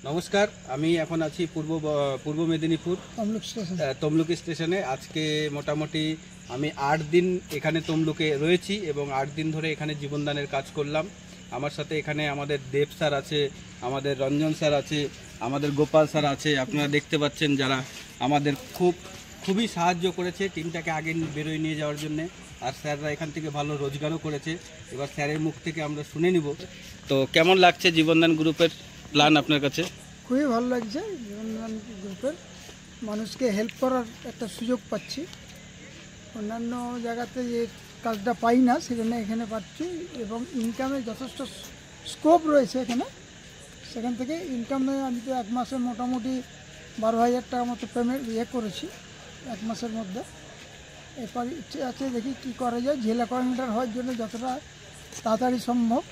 নমস্কার, আমি এখন আছি পূর্ব মেদিনীপুর তমলুক স্টেশনে। আজকে মোটামুটি আমি 8 দিন এখানে তমলুকে রয়েছি এবং 8 দিন ধরে এখানে জীবনদানের কাজ করলাম। আমার সাথে এখানে আমাদের দেব স্যার আছে, আমাদের রঞ্জন স্যার আছে, আমাদের গোপাল স্যার আছে। আপনারা দেখতে পাচ্ছেন যারা আমাদের খুবই সাহায্য করেছে টিমটাকে আগে বেরোয় নিয়ে যাওয়ার জন্যে। আর স্যাররা এখান থেকে ভালো রোজগারও করেছে। এবার স্যারের মুখ থেকে আমরা শুনে নিব। তো কেমন লাগছে জীবনদান গ্রুপের প্ল্যান আপনার কাছে? খুবই ভালো লাগছে। জীবনদান গ্রুপের মানুষকে হেল্প করার একটা সুযোগ পাচ্ছি। অন্যান্য জায়গাতে যে কাজটা পাই না সেখানে এখানে পাচ্ছি এবং ইনকামের যথেষ্ট স্কোপ রয়েছে এখানে। সেখান থেকে ইনকামে আমি তো 1 মাসে মোটামুটি 12,000 টাকা মতো পেমেন্ট করেছি 1 মাসের মধ্যে। এরপর ইচ্ছে আছে দেখি কী করা যায়। জেলা কোঅর্ডিনেটর হওয়ার জন্য যতটা তাড়াতাড়ি সম্ভব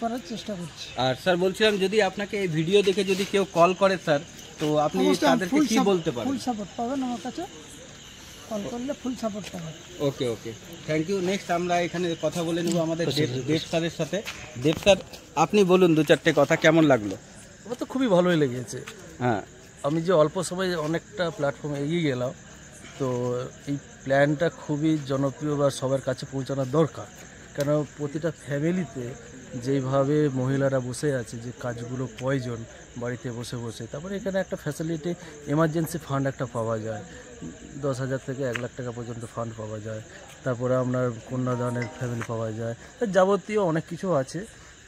করার চেষ্টা করছি। আর স্যার বলছিলাম, যদি আপনাকে এই ভিডিও দেখে যদি কেউ কল করে স্যার, তো আপনি তাদেরকে কি বলতে পারেন? ফুল সাপোর্ট পাবেন আমার কাছে, কল করলে ফুল সাপোর্ট পাবেন। ওকে, থ্যাংক ইউ। নেক্সট আমরা এখানে কথা বলে নেব আমাদের দেব স্যারের সাথে। দেব স্যার, আপনি বলুন 2-4টে কথা, কেমন লাগলো? আমার তো খুবই ভালোই লেগেছে। হ্যাঁ, আমি যে অল্প সময়ে অনেকটা প্ল্যাটফর্মে এগিয়ে গেলাম, তো এই প্ল্যানটা খুবই জনপ্রিয় বা সবার কাছে পৌঁছানোর দরকার। কেন প্রতিটা ফ্যামিলিতে যেইভাবে মহিলারা বসে আছে, যে কাজগুলো প্রয়োজন বাড়িতে বসে বসে, তারপরে এখানে একটা ফ্যাসিলিটি এমার্জেন্সি ফান্ড একটা পাওয়া যায়, 10,000 থেকে 1 লাখ টাকা পর্যন্ত ফান্ড পাওয়া যায়। তারপরে আপনার কন্যাদানের ফ্যামিলি পাওয়া যায়, যাবতীয় অনেক কিছু আছে।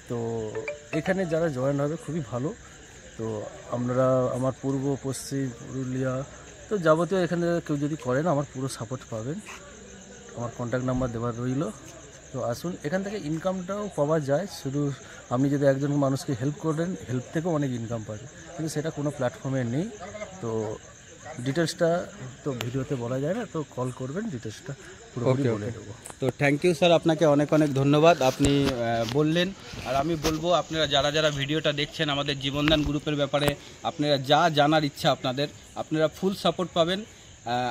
তো এখানে যারা জয়েন হবে খুবই ভালো। তো আপনারা আমার পূর্ব পশ্চিম পুরুলিয়া তো যাবতীয় এখানে কেউ যদি করেন আমার পুরো সাপোর্ট পাবেন। আমার কন্ট্যাক্ট নাম্বার দেওয়ার রইল। তো আসুন, এখান থেকে ইনকামটাও পাওয়া যায়। শুধু আপনি যদি একজন মানুষকে হেল্প করেন, হেল্প থেকেও অনেক ইনকাম পাবে, কিন্তু সেটা কোনো প্ল্যাটফর্মে নেই। তো ডিটেলসটা তো ভিডিওতে বলা যায় না, তো কল করবেন, ডিটেলসটা পুরোপুরি বলে দেবো। তো থ্যাংক ইউ স্যার, আপনাকে অনেক ধন্যবাদ। আপনি বললেন। আর আমি বলবো, আপনারা যারা ভিডিওটা দেখছেন আমাদের জীবনদান গ্রুপের ব্যাপারে, আপনারা যা জানার ইচ্ছা আপনারা ফুল সাপোর্ট পাবেন।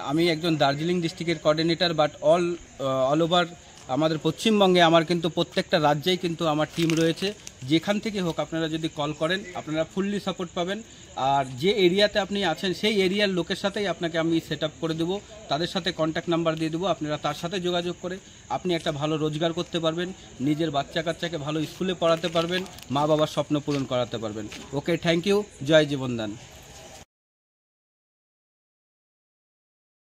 আমি একজন দার্জিলিং ডিস্ট্রিক্টের কোঅর্ডিনেটর, বাট অল ওভার আমাদের পশ্চিমবঙ্গে আমার কিন্তু প্রত্যেকটা রাজ্যেই কিন্তু আমার টিম রয়েছে। যেখান থেকে হোক আপনারা যদি কল করেন, আপনারা ফুললি সাপোর্ট পাবেন। আর যে এরিয়াতে আপনি আছেন সেই এরিয়ার লোকের সাথেই আপনাকে আমি সেট আপ করে দেবো, তাদের সাথে কন্ট্যাক্ট নাম্বার দিয়ে দেবো। আপনারা তার সাথে যোগাযোগ করে আপনি একটা ভালো রোজগার করতে পারবেন, নিজের বাচ্চা কাচ্চাকে ভালো স্কুলে পড়াতে পারবেন, মা বাবার স্বপ্ন পূরণ করাতে পারবেন। ওকে, থ্যাংক ইউ। জয় জীবনদান।